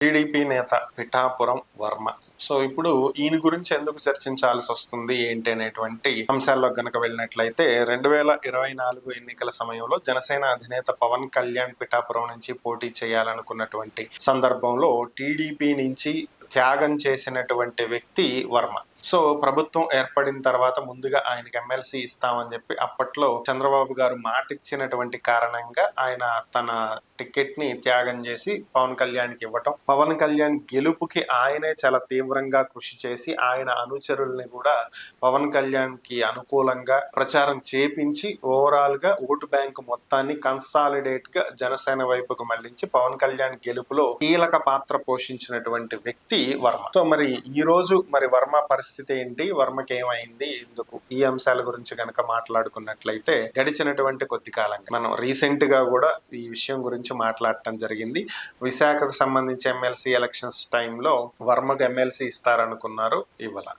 TDP నేత Pithapuram Varma. So ఇప్పుడు ఈయన గురించి ఎందుకు చర్చించాల్సి వస్తుంది ఏంటి అనేటువంటి అంశాల్లో గనక వెళ్ళినట్లయితే 2024 ఎన్నికల సమయంలో జనసేన అధినేత పవన్ కళ్యాణ్ పిఠాపురం నుంచి పోటీ చేయాలనుకున్నటువంటి సందర్భంలో టీడీపీ నుంచి త్యాగం చేసినటువంటి వ్యక్తి వర్మ. సో ప్రభుత్వం ఏర్పడిన తర్వాత ముందుగా ఆయనకి ఎమ్మెల్సీ ఇస్తామని చెప్పి అప్పట్లో చంద్రబాబు గారు మాట ఇచ్చినటువంటి కారణంగా ఆయన తన టికెట్ ని త్యాగం చేసి పవన్ కళ్యాణ్కి ఇవ్వటం, పవన్ కళ్యాణ్ గెలుపుకి ఆయనే చాలా తీవ్రంగా కృషి చేసి ఆయన అనుచరుల్ని కూడా పవన్ కళ్యాణ్ కి అనుకూలంగా ప్రచారం చేపించి ఓవరాల్ గా ఓటు బ్యాంక్ మొత్తాన్ని కన్సాలిడేట్ గా జనసేన వైపుకు మళ్లించి పవన్ కళ్యాణ్ గెలుపులో కీలక పాత్ర పోషించినటువంటి వ్యక్తి వర్మ. సో మరి ఈ రోజు వర్మ పరిస్థితి ఏంటి, వర్మకి ఏమైంది, ఎందుకు, ఈ అంశాల గురించి కనుక మాట్లాడుకున్నట్లయితే గడిచినటువంటి కొద్ది కాలంగా మనం రీసెంట్ గా కూడా ఈ విషయం గురించి మాట్లాడటం జరిగింది. విశాఖకు సంబంధించి ఎమ్మెల్సీ ఎలక్షన్స్ టైంలో వర్మకు ఎమ్మెల్సీ ఇస్తారనుకున్నారు, ఇవ్వాల.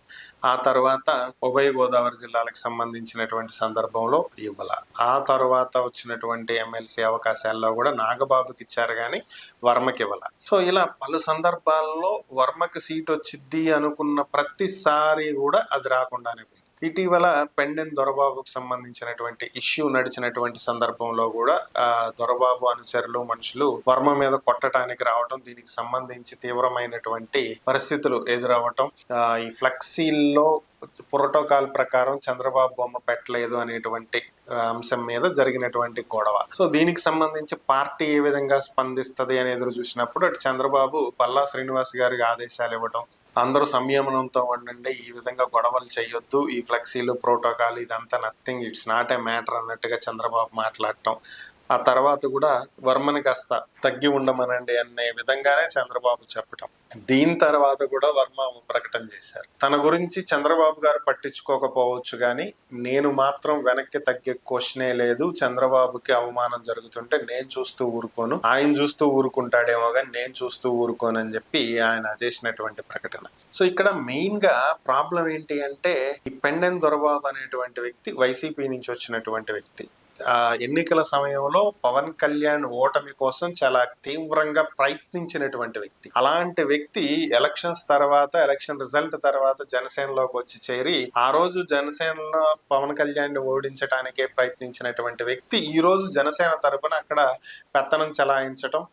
ఆ తర్వాత ఉభయ గోదావరి జిల్లాలకు సంబంధించినటువంటి సందర్భంలో ఇవ్వాల. ఆ తర్వాత వచ్చినటువంటి ఎమ్మెల్సీ అవకాశాల్లో కూడా నాగబాబుకి ఇచ్చారు కానీ వర్మకి ఇవ్వాల. సో ఇలా పలు సందర్భాల్లో వర్మకి సీట్ వచ్చిద్ది అనుకున్న ప్రతిసారి కూడా అది రాకుండానే పోయింది. ఇటీవల పెండెన్ దొరబాబుకు సంబంధించినటువంటి ఇష్యూ నడిచినటువంటి సందర్భంలో కూడా దొరబాబు అనుచరులు మనుషులు వర్మ మీద కొట్టడానికి రావటం, దీనికి సంబంధించి తీవ్రమైనటువంటి పరిస్థితులు ఎదురవ్వటం, ఈ ఫ్లెక్సీల్లో ప్రోటోకాల్ ప్రకారం చంద్రబాబు బొమ్మ పెట్టలేదు అనేటువంటి అంశం మీద జరిగినటువంటి గొడవ. సో దీనికి సంబంధించి పార్టీ ఏ విధంగా స్పందిస్తుంది అని ఎదురు చూసినప్పుడు అటు చంద్రబాబు పల్లా శ్రీనివాస్ గారికి ఆదేశాలు ఇవ్వడం, అందరూ సంయమనంతో ఉండండి, ఈ విధంగా గొడవలు చేయొద్దు, ఈ ఫ్లెక్సీలు ప్రోటోకాల్ ఇదంతా nothing, it's not a matter అన్నట్టుగా చంద్రబాబు మాట్లాడటం. ఆ తర్వాత కూడా వర్మని కాస్త తగ్గి ఉండమనండి అనే విధంగానే చంద్రబాబు చెప్పటం. దీని తర్వాత కూడా వర్మ ప్రకటన చేశారు, తన గురించి చంద్రబాబు గారు పట్టించుకోకపోవచ్చు కానీ నేను మాత్రం వెనక్కి తగ్గే క్వశ్చనే లేదు, చంద్రబాబుకి అవమానం జరుగుతుంటే నేను చూస్తూ ఊరుకోను, ఆయన చూస్తూ ఊరుకుంటాడేమో కానీ నేను చూస్తూ ఊరుకోనని చెప్పి ఆయన చేసినటువంటి ప్రకటన. సో ఇక్కడ మెయిన్ గా ప్రాబ్లం ఏంటి అంటే, ఈ పెండెన్ దొరబాబు అనేటువంటి వ్యక్తి వైసీపీ నుంచి వచ్చినటువంటి వ్యక్తి. ఎన్నికల సమయంలో పవన్ కళ్యాణ్ ఓటమి కోసం చాలా తీవ్రంగా ప్రయత్నించినటువంటి వ్యక్తి. అలాంటి వ్యక్తి ఎలక్షన్స్ తర్వాత, ఎలక్షన్ రిజల్ట్ తర్వాత జనసేనలోకి వచ్చి చేరి ఆ రోజు జనసేనలో పవన్ కళ్యాణ్ ఓడించడానికే ప్రయత్నించినటువంటి వ్యక్తి ఈ రోజు జనసేన తరపున అక్కడ పెత్తనం చలాయించడం,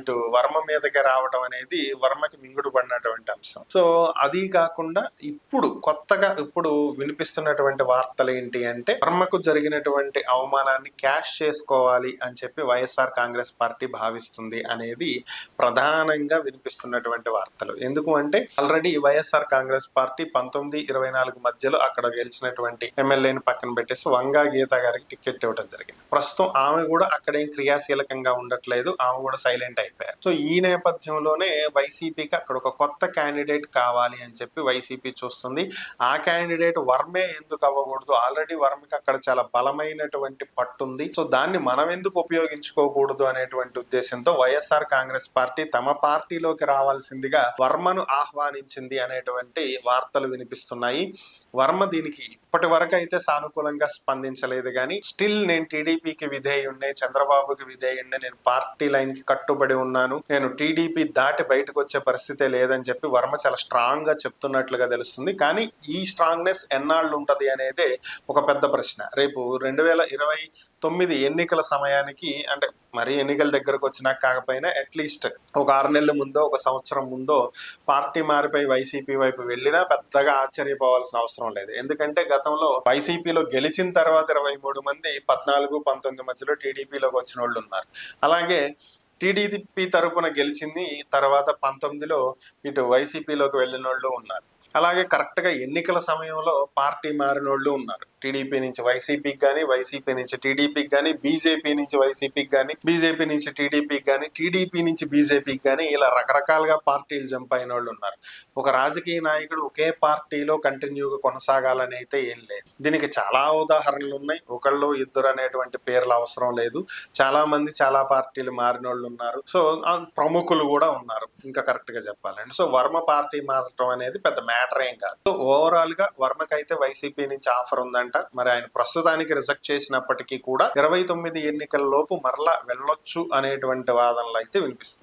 ఇటు వర్మ మీదకి రావడం అనేది వర్మకి మింగుడు పడినటువంటి అంశం. సో అది కాకుండా కొత్తగా వినిపిస్తున్నటువంటి వార్తలు ఏంటి అంటే, వర్మకు జరిగినటువంటి అవమానాన్ని క్యాష్ చేసుకోవాలి అని చెప్పి వైఎస్ఆర్ కాంగ్రెస్ పార్టీ భావిస్తుంది అనేది ప్రధానంగా వినిపిస్తున్నటువంటి వార్తలు. ఎందుకు అంటే ఆల్రెడీ వైఎస్ఆర్ కాంగ్రెస్ పార్టీ 19-24 మధ్యలో అక్కడ గెలిచినటువంటి ఎమ్మెల్యేని పక్కన పెట్టేసి వంగా గీత గారికి టికెట్ ఇవ్వడం జరిగింది. ప్రస్తుతం ఆమె కూడా అక్కడేం క్రియాశీలకంగా ఉండట్లేదు, ఆమె కూడా సైలెంట్ అయిపోయారు. సో ఈ నేపథ్యంలోనే వైసీపీకి అక్కడ ఒక కొత్త క్యాండిడేట్ కావాలి అని చెప్పి వైసీపీ చూస్తుంది. ఆ క్యాండిడేట్ వర్మే ఎందుకు అవ్వకూడదు, ఆల్రెడీ వర్మకి అక్కడ చాలా బలమైనటువంటి పట్టుంది, సో దాన్ని మనం ఎందుకు ఉపయోగించుకోకూడదు అనేటువంటి ఉద్దేశంతో వైఎస్ఆర్ కాంగ్రెస్ పార్టీ తమ పార్టీలోకి రావాల్సిందిగా వర్మను ఆహ్వానించింది అనేటువంటి వార్తలు వినిపిస్తున్నాయి. వర్మ దీనికి ఇప్పటి వరకు అయితే సానుకూలంగా స్పందించలేదు కానీ స్టిల్ నేను టీడీపీకి విధేయుణ్ణే, చంద్రబాబుకి విధేయుణ్ణే, నేను పార్టీ లైన్ కి కట్టుబడి ఉన్నాను, నేను టీడీపీ దాటి బయటకు వచ్చే పరిస్థితే లేదని చెప్పి వర్మ చాలా స్ట్రాంగ్ గా చెప్తున్నట్లుగా తెలుస్తుంది. కానీ ఈ స్ట్రాంగ్నెస్ ఎన్నాళ్ళు ఉంటది అనేదే ఒక పెద్ద ప్రశ్న. రేపు 2029 ఎన్నికల సమయానికి, అంటే మరి ఎన్నికల దగ్గరకు వచ్చినాక కాకపోయినా అట్లీస్ట్ ఒక 6 నెలల ముందో, ఒక సంవత్సరం ముందో పార్టీ మారిపోయి వైసీపీ వైపు వెళ్ళినా పెద్దగా ఆశ్చర్యపోవాల్సిన అవసరం లేదు. ఎందుకంటే గతంలో వైసీపీలో గెలిచిన తర్వాత 23 మంది 14-19 మధ్యలో టీడీపీలోకి వచ్చిన వాళ్ళు ఉన్నారు. అలాగే టీడీపీ తరపున గెలిచింది తర్వాత 19లో ఇటు వైసీపీలోకి వెళ్ళిన వాళ్ళు ఉన్నారు. అలాగే కరెక్ట్ గా ఎన్నికల సమయంలో పార్టీ మారిన వాళ్ళు ఉన్నారు. టీడీపీ నుంచి వైసీపీకి కానీ, వైసీపీ నుంచి టీడీపీకి కానీ, బీజేపీ నుంచి వైసీపీకి కానీ, బీజేపీ నుంచి టీడీపీకి కానీ, టీడీపీ నుంచి బీజేపీకి కానీ, ఇలా రకరకాలుగా పార్టీలు జంప్ అయిన వాళ్ళు ఉన్నారు. ఒక రాజకీయ నాయకుడు ఒకే పార్టీలో కంటిన్యూగా కొనసాగాలని అయితే ఏం లేదు. దీనికి చాలా ఉదాహరణలు ఉన్నాయి. ఒకళ్ళు ఇద్దరు అనేటువంటి పేర్లు అవసరం లేదు. చాలా మంది చాలా పార్టీలు మారిన వాళ్ళు ఉన్నారు. సో ప్రముఖులు కూడా ఉన్నారు ఇంకా కరెక్ట్ గా చెప్పాలండి. సో వర్మ పార్టీ మారటం అనేది పెద్ద మ్యాటర్ ఏం కాదు. సో ఓవరాల్ గా వర్మకైతే వైసీపీ నుంచి ఆఫర్ ఉందంట. మరి ఆయన ప్రస్తుతానికి రిజెక్ట్ చేసినప్పటికీ కూడా 29 ఎన్నికల లోపు మరలా వెళ్ళొచ్చు అనేటువంటి వాదనలు అయితే వినిపిస్తున్నాయి.